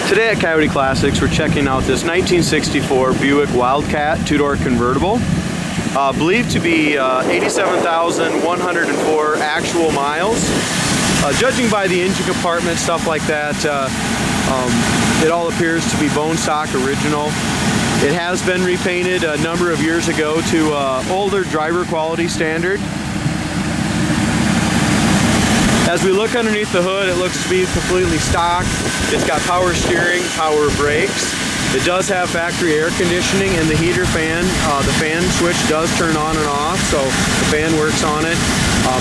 Today at Coyote Classics, we're checking out this 1964 Buick WildCat two-door convertible. Believed to be 87,104 actual miles. Judging by the engine compartment, stuff like that, it all appears to be bone stock original. It has been repainted a number of years ago to older driver quality standard. As we look underneath the hood, it looks to be completely stock. It's got power steering, power brakes. It does have factory air conditioning and the heater fan. The fan switch does turn on and off, so the fan works on it.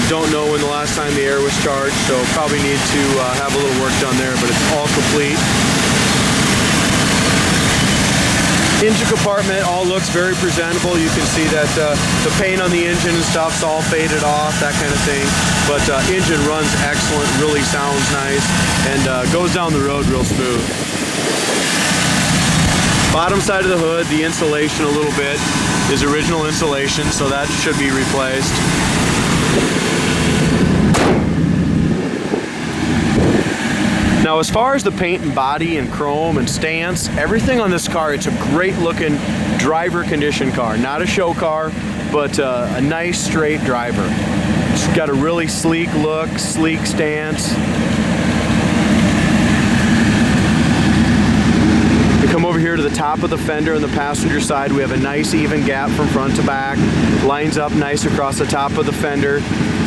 Don't know when the last time the air was charged, so probably need to have a little work done there, but it's all complete. Engine compartment all looks very presentable. You can see that the paint on the engine and stuff's all faded off, that kind of thing. But engine runs excellent, really sounds nice, and goes down the road real smooth. Bottom side of the hood, the insulation a little bit is original insulation, so that should be replaced. Now, as far as the paint and body and chrome and stance, everything on this car, it's a great looking driver condition car. Not a show car, but a nice straight driver. It's got a really sleek look, sleek stance. We come over here to the top of the fender on the passenger side. We have a nice even gap from front to back. Lines up nice across the top of the fender.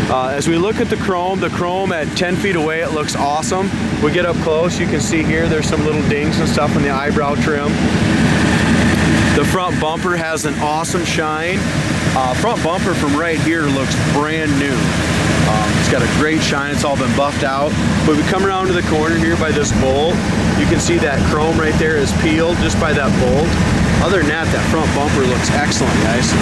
As we look at the chrome at 10 feet away, it looks awesome. We get up close, you can see here there's some little dings and stuff in the eyebrow trim. The front bumper has an awesome shine. Front bumper from right here looks brand new. It's got a great shine, it's all been buffed out. But we come around to the corner here by this bolt, you can see that chrome right there is peeled just by that bolt. Other than that, that front bumper looks excellent, guys.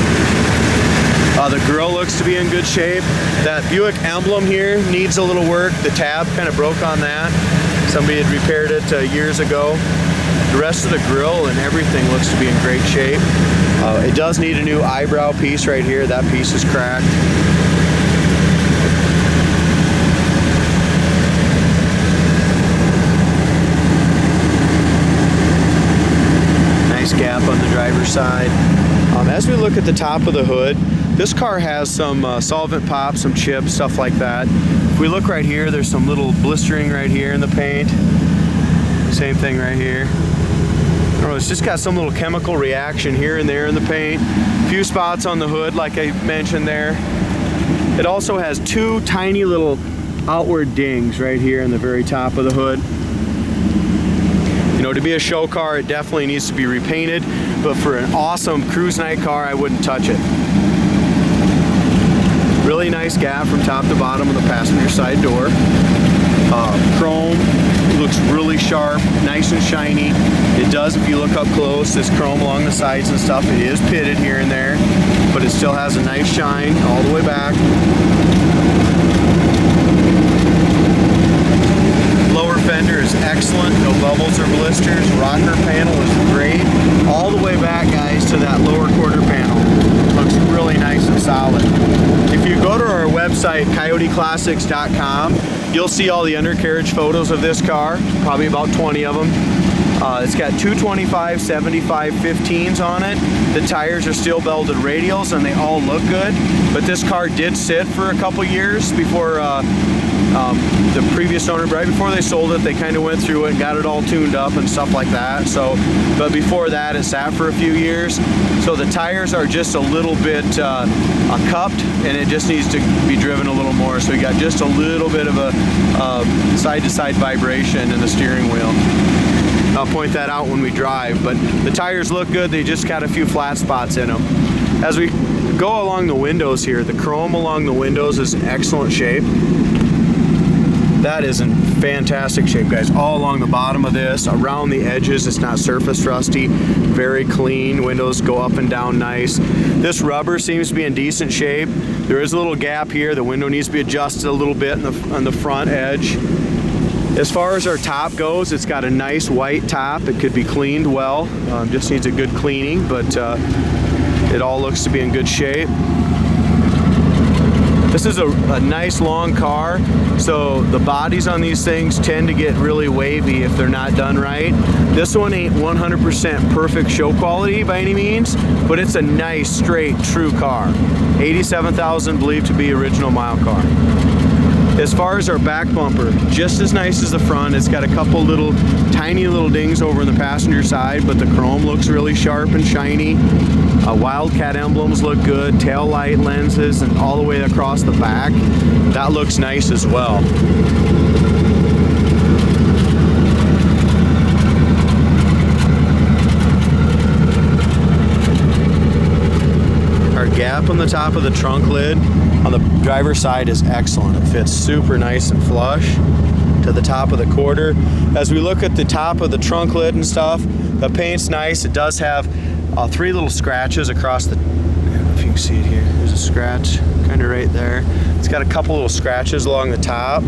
The grill looks to be in good shape. That Buick emblem here needs a little work. The tab kind of broke on that. Somebody had repaired it years ago. The rest of the grill and everything looks to be in great shape. It does need a new eyebrow piece right here. That piece is cracked. Nice gap on the driver's side. As we look at the top of the hood, this car has some solvent pop, some chips, stuff like that. If we look right here, there's some little blistering right here in the paint. Same thing right here. I don't know, it's just got some little chemical reaction here and there in the paint. A few spots on the hood, like I mentioned there. It also has two tiny little outward dings right here in the very top of the hood. You know, to be a show car, it definitely needs to be repainted, but for an awesome cruise night car, I wouldn't touch it. Really nice gap from top to bottom of the passenger side door. Chrome looks really sharp, nice and shiny. It does, if you look up close, this chrome along the sides and stuff, it is pitted here and there, but it still has a nice shine all the way back. Lower fender is excellent, no bubbles or blisters. Rocker panel is great. All the way back, guys, to that lower quarter panel. Looks really nice and solid. If you go to our website, coyoteclassics.com, you'll see all the undercarriage photos of this car, probably about 20 of them. It's got 225, 75, 15s on it. The tires are steel belted radials and they all look good, but this car did sit for a couple years before the previous owner, right before they sold it, they kind of went through it and got it all tuned up and stuff like that. So, but before that, it sat for a few years. So the tires are just a little bit cupped, and it just needs to be driven a little more. So we got just a little bit of a side-to-side vibration in the steering wheel. I'll point that out when we drive, but the tires look good. They just got a few flat spots in them. As we go along the windows here, the chrome along the windows is in excellent shape. That is in fantastic shape, guys. All along the bottom of this, around the edges, it's not surface rusty, very clean. Windows go up and down nice. This rubber seems to be in decent shape. There is a little gap here. The window needs to be adjusted a little bit on the front edge. As far as our top goes, it's got a nice white top. It could be cleaned well. Just needs a good cleaning, but it all looks to be in good shape. This is a nice long car, so the bodies on these things tend to get really wavy if they're not done right. This one ain't 100% perfect show quality by any means, but it's a nice, straight, true car. 87,000 believed to be original mile car. As far as our back bumper, just as nice as the front. It's got a couple little, tiny little dings over in the passenger side, but the chrome looks really sharp and shiny. WildCat emblems look good, tail light lenses, and all the way across the back. That looks nice as well. Our gap on the top of the trunk lid on the driver's side is excellent. It fits super nice and flush to the top of the quarter. As we look at the top of the trunk lid and stuff, the paint's nice. It does have 3 little scratches across the, I don't know if you can see it here. There's a scratch kind of right there. It's got a couple little scratches along the top.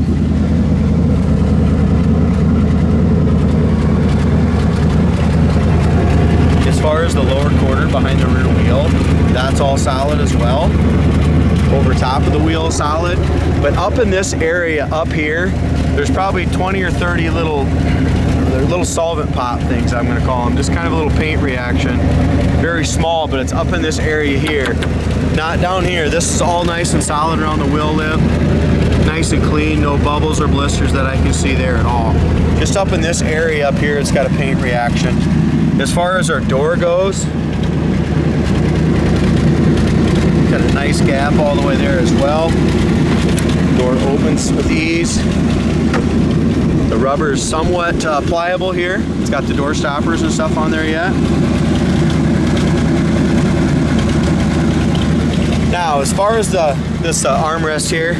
As far as the lower quarter behind the rear wheel, that's all solid as well. Over top of the wheel is solid, but up in this area up here, there's probably 20 or 30 little solvent pop things, I'm gonna call them. Just kind of a little paint reaction. Very small, but it's up in this area here. Not down here. This is all nice and solid around the wheel lip. Nice and clean, no bubbles or blisters that I can see there at all. Just up in this area up here, it's got a paint reaction. As far as our door goes, got a nice gap all the way there as well. Door opens with ease. The rubber is somewhat pliable here. It's got the door stoppers and stuff on there yet. Now, as far as this armrest here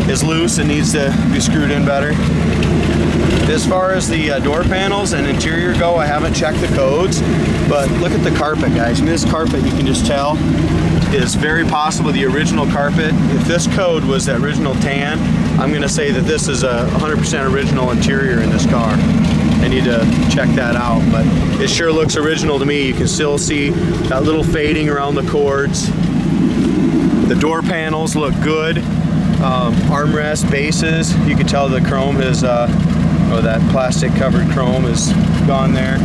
is loose and needs to be screwed in better. As far as the door panels and interior go, I haven't checked the codes, but look at the carpet, guys. I mean, this carpet, you can just tell, is very possible the original carpet. If this code was the original tan, I'm going to say that this is a 100% original interior in this car. I need to check that out, but it sure looks original to me. You can still see that little fading around the cords. The door panels look good. Armrest bases, you can tell the chrome is, that plastic covered chrome is gone there.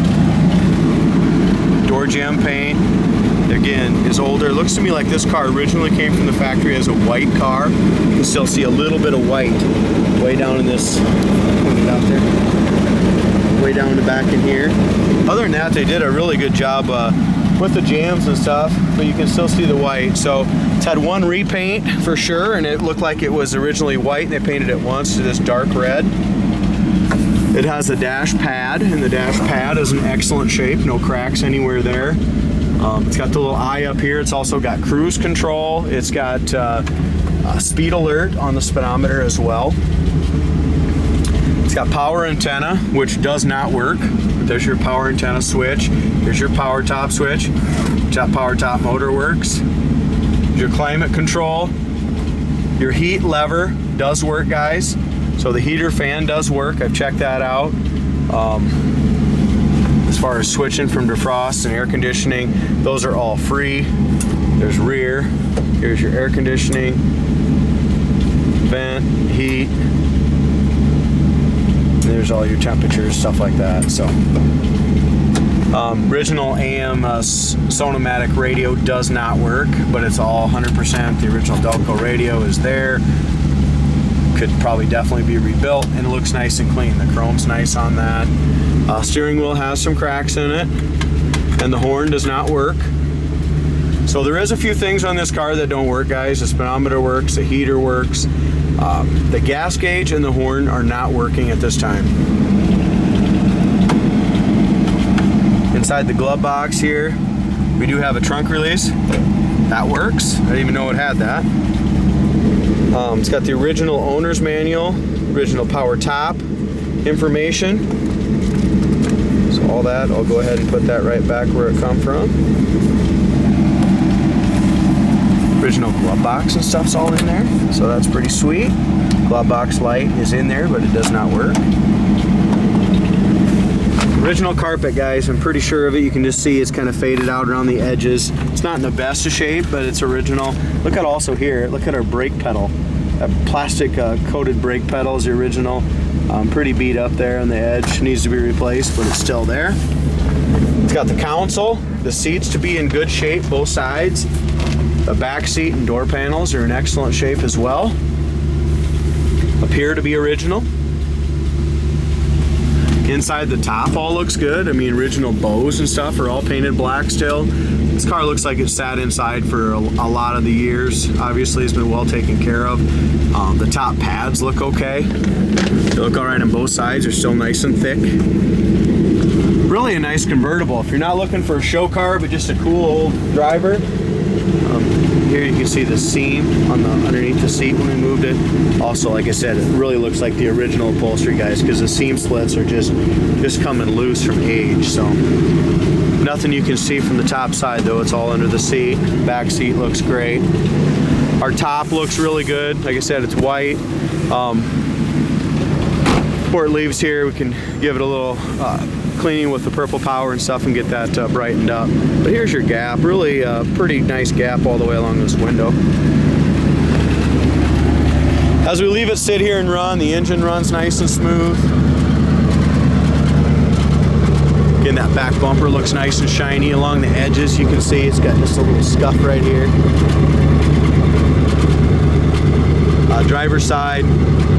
Door gem paint, again, is older. It looks to me like this car originally came from the factory as a white car. You can still see a little bit of white way down in this, put it out there, way down in the back in here. Other than that, they did a really good job with the jams and stuff, but you can still see the white. So it's had one repaint for sure, and it looked like it was originally white, and they painted it once to this dark red. It has a dash pad, and the dash pad is in excellent shape, no cracks anywhere there. It's got the little eye up here. It's also got cruise control. It's got speed alert on the speedometer as well. It's got power antenna, which does not work. There's your power antenna switch. Here's your power top switch. That power top motor works. Your climate control. Your heat lever does work, guys. So the heater fan does work. I've checked that out. As far as switching from defrost and air conditioning, those are all free. There's rear. Here's your air conditioning, vent, heat. There's all your temperatures, stuff like that. So original AM Sonomatic radio does not work, but it's all 100%. The original Delco radio is there. Could probably definitely be rebuilt, and it looks nice and clean. The chrome's nice on that. Steering wheel has some cracks in it, and the horn does not work. So there is a few things on this car that don't work, guys. The speedometer works, the heater works. The gas gauge and the horn are not working at this time. Inside the glove box here, we do have a trunk release. That works. I didn't even know it had that. It's got the original owner's manual, original power top information. So all that, I'll go ahead and put that right back where it come from. Original glove box and stuff's all in there, so that's pretty sweet. Glove box light is in there, but it does not work. Original carpet, guys. I'm pretty sure of it. You can just see it's kind of faded out around the edges. It's not in the best of shape, but it's original. Look at also here, look at our brake pedal. That plastic coated brake pedal is the original. Pretty beat up there on the edge. Needs to be replaced, but it's still there. It's got the console, the seats to be in good shape, both sides. The back seat and door panels are in excellent shape as well. Appear to be original. Inside the top all looks good. I mean, original bows and stuff are all painted black still. This car looks like it sat inside for a lot of the years. Obviously, it's been well taken care of. The top pads look okay. They look all right on both sides. They're still nice and thick. Really a nice convertible. If you're not looking for a show car, but just a cool old driver, here you can see the seam on the underneath the seat when we moved it. Also, like I said, it really looks like the original upholstery, guys, because the seam splits are just coming loose from age. So nothing you can see from the top side, though. It's all under the seat. Back seat looks great. Our top looks really good. Like I said, it's white. Before it leaves here, we can give it a little cleaning with the purple power and stuff and get that brightened up. But here's your gap. Really pretty nice gap all the way along this window. As we leave it sit here and run, the engine runs nice and smooth. Again, that back bumper looks nice and shiny along the edges. You can see it's got just a little scuff right here. Driver's side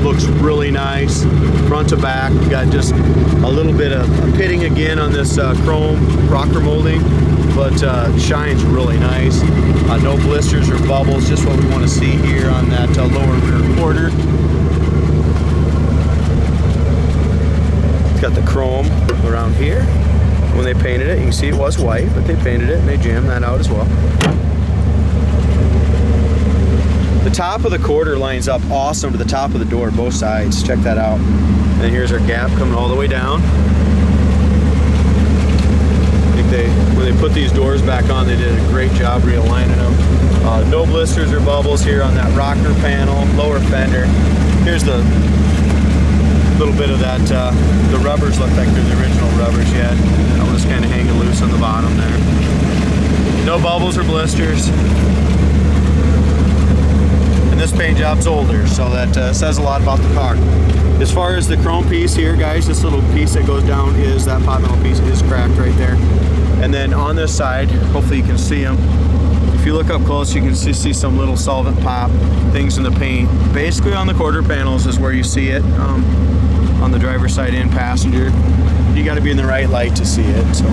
looks really nice. Front to back, we've got just a little bit of pitting again on this chrome rocker molding, but shines really nice. No blisters or bubbles, just what we want to see here on that lower rear quarter. It's got the chrome around here. When they painted it, you can see it was white, but they painted it and they jammed that out as well. The top of the quarter lines up awesome to the top of the door, both sides. Check that out. And then here's our gap coming all the way down. I think when they put these doors back on, they did a great job realigning them. No blisters or bubbles here on that rocker panel, lower fender. Here's the little bit of that, the rubbers look like they're the original rubbers yet. That one's kind of hanging loose on the bottom there. No bubbles or blisters. This paint job's older, so that says a lot about the car. As far as the chrome piece here, guys, this little piece that goes down is that pot metal piece is cracked right there. And then on this side, hopefully you can see them. If you look up close, you can see some little solvent pop things in the paint. Basically on the quarter panels is where you see it, on the driver's side and passenger. You got to be in the right light to see it. So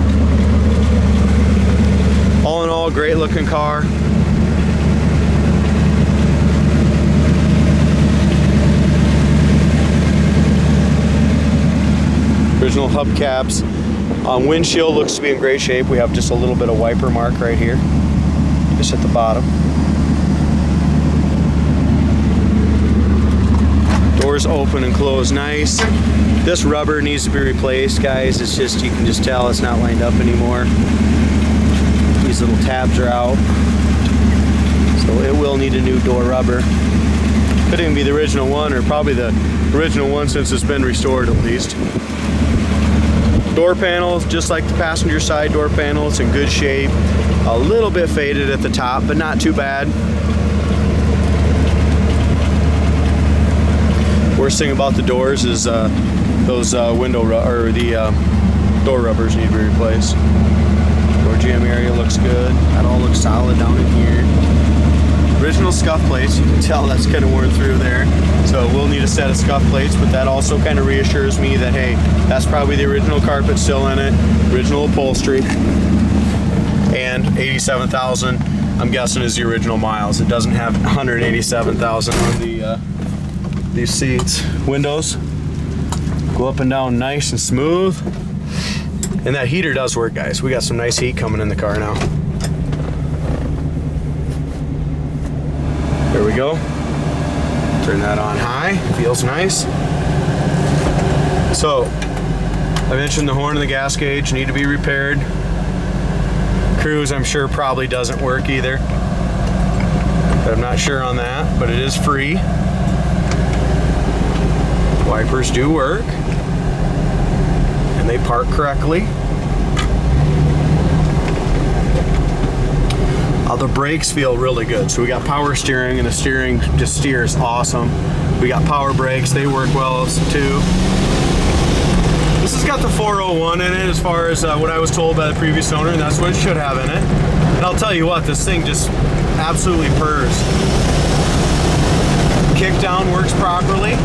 all in all, great looking car. Original hubcaps. Windshield looks to be in great shape. We have just a little bit of wiper mark right here, just at the bottom. Doors open and close nice. This rubber needs to be replaced, guys. It's just, you can just tell it's not lined up anymore. These little tabs are out, so it will need a new door rubber. Could even be the original one, or probably the original one since it's been restored at least. Door panel, just like the passenger side door panel, it's in good shape. A little bit faded at the top, but not too bad. Worst thing about the doors is those door rubbers need to be replaced. Door jamb area looks good. That all looks solid down in here. Original scuff plates, you can tell that's kind of worn through there. So we'll need a set of scuff plates, but that also kind of reassures me that, hey, that's probably the original carpet still in it, original upholstery, and 87,000, I'm guessing, is the original miles. It doesn't have 187,000 on these seats. Windows go up and down nice and smooth. And that heater does work, guys. We got some nice heat coming in the car now. There we go. Turn that on high. Feels nice. So, I mentioned the horn and the gas gauge need to be repaired. Cruise, I'm sure, probably doesn't work either. But I'm not sure on that, but it is free. Wipers do work. And they park correctly. The brakes feel really good. So we got power steering, and the steering just steers awesome. We got power brakes, they work well too. This has got the 401 in it as far as what I was told by the previous owner, and that's what it should have in it. And I'll tell you what, this thing just absolutely purrs. Kick down works properly.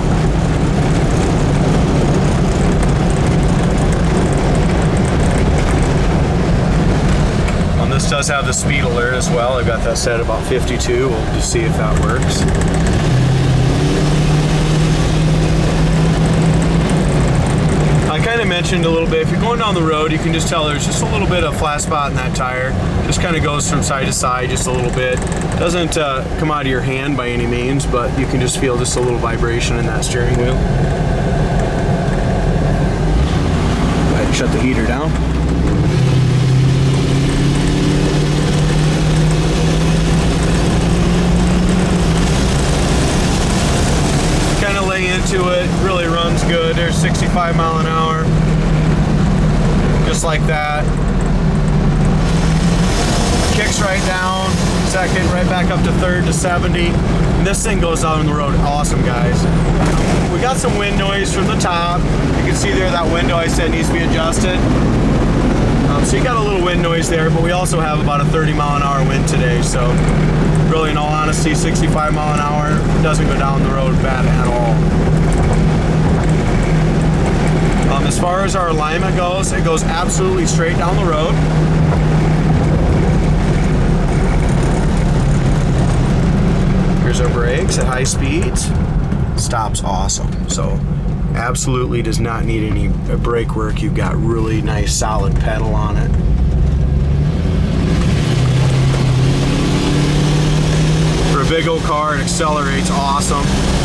This does have the speed alert as well. I've got that set at about 52. We'll just see if that works. I kind of mentioned a little bit, if you're going down the road, you can just tell there's just a little bit of flat spot in that tire. Just kind of goes from side to side just a little bit. Doesn't come out of your hand by any means, but you can just feel just a little vibration in that steering wheel. Go ahead and shut the heater down. Into it, really runs good. There's 65 mile an hour, just like that. Kicks right down, second, right back up to third to 70. And this thing goes out on the road awesome, guys. We got some wind noise from the top. You can see there that window I said needs to be adjusted. So you got a little wind noise there, but we also have about a 30 mile an hour wind today. So really, in all honesty, 65 mile an hour doesn't go down the road bad at all. As far as our alignment goes, it goes absolutely straight down the road. Here's our brakes at high speeds. Stops awesome. So absolutely does not need any brake work. You've got really nice solid pedal on it. For a big old car, it accelerates awesome.